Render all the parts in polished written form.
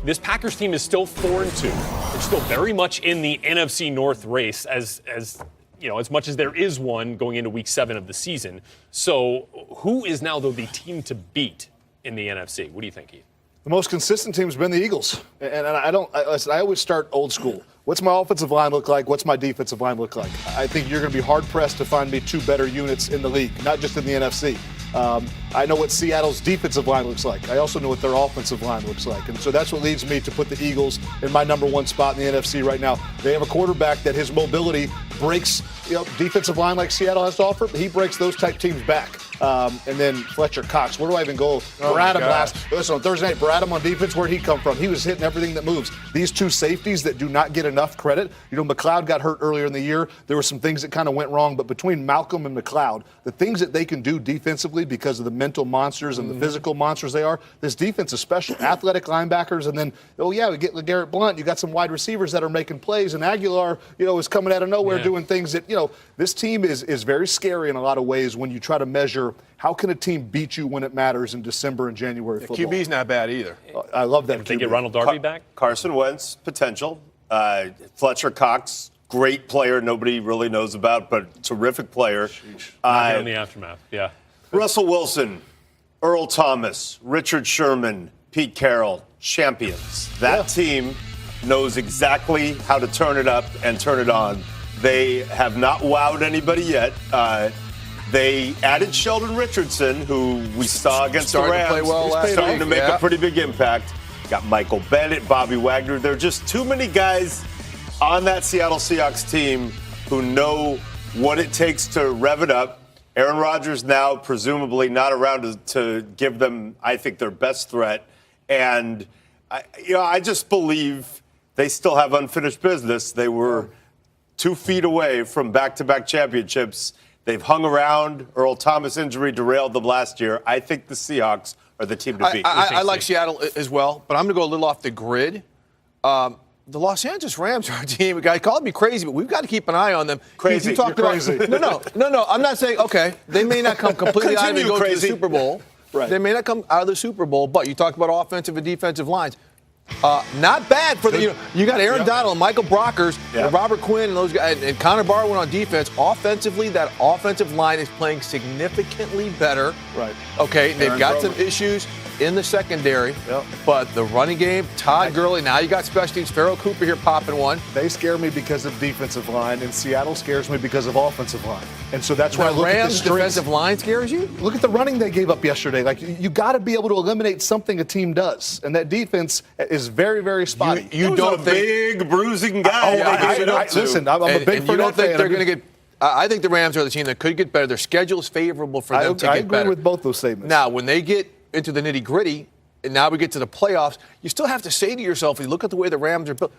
this Packers team is still 4-2. They're still very much in the NFC North race as much as there is one going into Week 7 of the season. So, who is now though the team to beat in the NFC? What do you think, Heath? The most consistent team's been the Eagles, and I always start old school. What's my offensive line look like? What's my defensive line look like? I think you're going to be hard-pressed to find me two better units in the league, not just in the NFC. I know what Seattle's defensive line looks like. I also know what their offensive line looks like. And so that's what leads me to put the Eagles in my number one spot in the NFC right now. They have a quarterback that his mobility breaks, defensive line like Seattle has to offer. He breaks those type teams back. And then Fletcher Cox. Where do I even go? Bradham last. Listen, on Thursday night, Bradham on defense, where'd he come from? He was hitting everything that moves. These two safeties that do not get enough credit. McLeod got hurt earlier in the year. There were some things that kind of went wrong. But between Malcolm and McLeod, the things that they can do defensively because of the mental monsters and the physical monsters they are, this defense is special. Athletic linebackers. And then, we get LeGarrette Blount. You got some wide receivers that are making plays. And Aguilar, is coming out of nowhere doing things that, this team is very scary in a lot of ways when you try to measure how can a team beat you when it matters in December and January football. QB's not bad either. I love that. If they get Ronald Darby back? Carson Wentz, potential. Fletcher Cox, great player nobody really knows about, but terrific player. In the aftermath, yeah. Russell Wilson, Earl Thomas, Richard Sherman, Pete Carroll, champions. That team knows exactly how to turn it up and turn it on. They have not wowed anybody yet. They added Sheldon Richardson, who we saw against the Rams. To play well last starting week. to make a pretty big impact. Got Michael Bennett, Bobby Wagner. There are just too many guys on that Seattle Seahawks team who know what it takes to rev it up. Aaron Rodgers now presumably not around to give them, I think, their best threat. And, I just believe they still have unfinished business. They were 2 feet away from back-to-back championships. They've hung around. Earl Thomas injury derailed them last year. I think the Seahawks are the team to beat. I like Seattle as well, but I'm going to go a little off the grid. The Los Angeles Rams are a team. A guy called me crazy, but we've got to keep an eye on them. Crazy. You talked You're about, crazy. No. I'm not saying, okay, they may not come completely out of it and go to the Super Bowl. Right. They may not come out of the Super Bowl, but you talked about offensive and defensive lines. Not bad for the you got Aaron Donald and Michael Brockers and Robert Quinn and those guys and Connor Barwin on defense. Offensively, that offensive line is playing significantly better. Right. Okay, they've got some issues in the secondary, but the running game, Todd Gurley, now you got special teams, Farrell Cooper here popping one. They scare me because of defensive line, and Seattle scares me because of offensive line. And so that's why I look at the Rams defensive line scares you? Look at the running they gave up yesterday. Like, you got to be able to eliminate something a team does. And that defense is very, very spotty. You don't think big bruising guy. Listen, I'm a big you don't think fan. they're going to get I think the Rams are the team that could get better. Their schedule is favorable for them to get better. I agree with both those statements. Now, when they get into the nitty-gritty, and now we get to the playoffs, you still have to say to yourself, if you look at the way the Rams are built,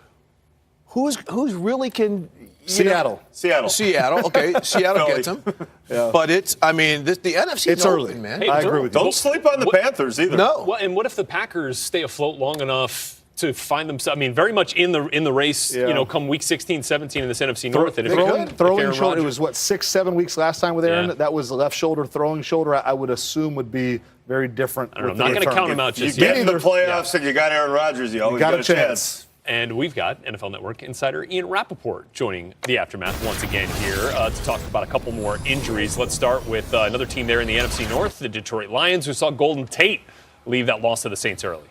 who's really can Seattle. Okay, Seattle gets them. But it's, the NFC. It's early, open, man. Hey, I agree with you. Don't sleep on the Panthers either. No. Well, and what if the Packers stay afloat long enough to find themselves? Very much in the race. Come week 16, 17 in this NFC North. And throwing shoulder. It was 6-7 weeks last time with Aaron. That was the left shoulder throwing shoulder. I would assume would be very different. I'm not going to count him out just yet. yet. You get in the playoffs and you got Aaron Rodgers. You always got a chance. And we've got NFL Network insider Ian Rappaport joining the Aftermath once again here to talk about a couple more injuries. Let's start with another team there in the NFC North, the Detroit Lions, who saw Golden Tate leave that loss to the Saints early.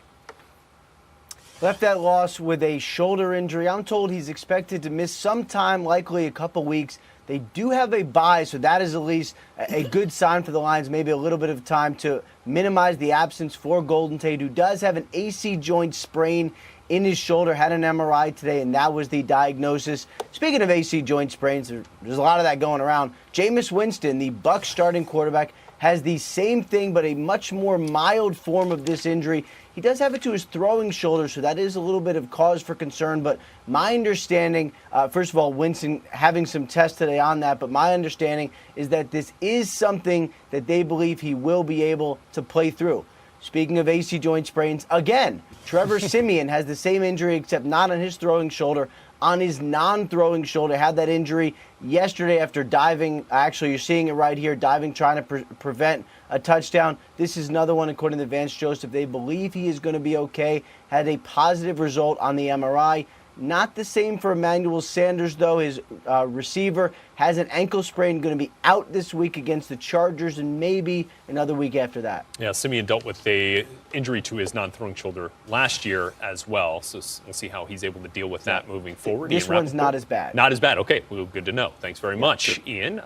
Left that loss with a shoulder injury. I'm told he's expected to miss some time, likely a couple weeks. They do have a bye, so that is at least a good sign for the Lions, maybe a little bit of time to minimize the absence for Golden Tate, who does have an AC joint sprain in his shoulder, had an MRI today, and that was the diagnosis. Speaking of AC joint sprains, there's a lot of that going around. Jameis Winston, the Bucs starting quarterback, has the same thing, but a much more mild form of this injury. He does have it to his throwing shoulder, so that is a little bit of cause for concern. But my understanding, first of all, Winston having some tests today on that, but my understanding is that this is something that they believe he will be able to play through. Speaking of AC joint sprains, again, Trevor Siemian has the same injury except not on his throwing shoulder. on his non-throwing shoulder. Had that injury yesterday after diving. Actually, you're seeing it right here, diving, trying to prevent a touchdown. This is another one, according to Vance Joseph. They believe he is going to be okay. Had a positive result on the MRI. Not the same for Emmanuel Sanders, though. His receiver has an ankle sprain, going to be out this week against the Chargers and maybe another week after that. Yeah, Siemian dealt with an injury to his non-throwing shoulder last year as well, so we'll see how he's able to deal with that moving forward. This one's not as bad. Not as bad. Okay, well, good to know. Thanks very much, Ian.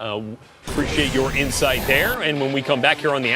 Appreciate your insight there. And when we come back here on the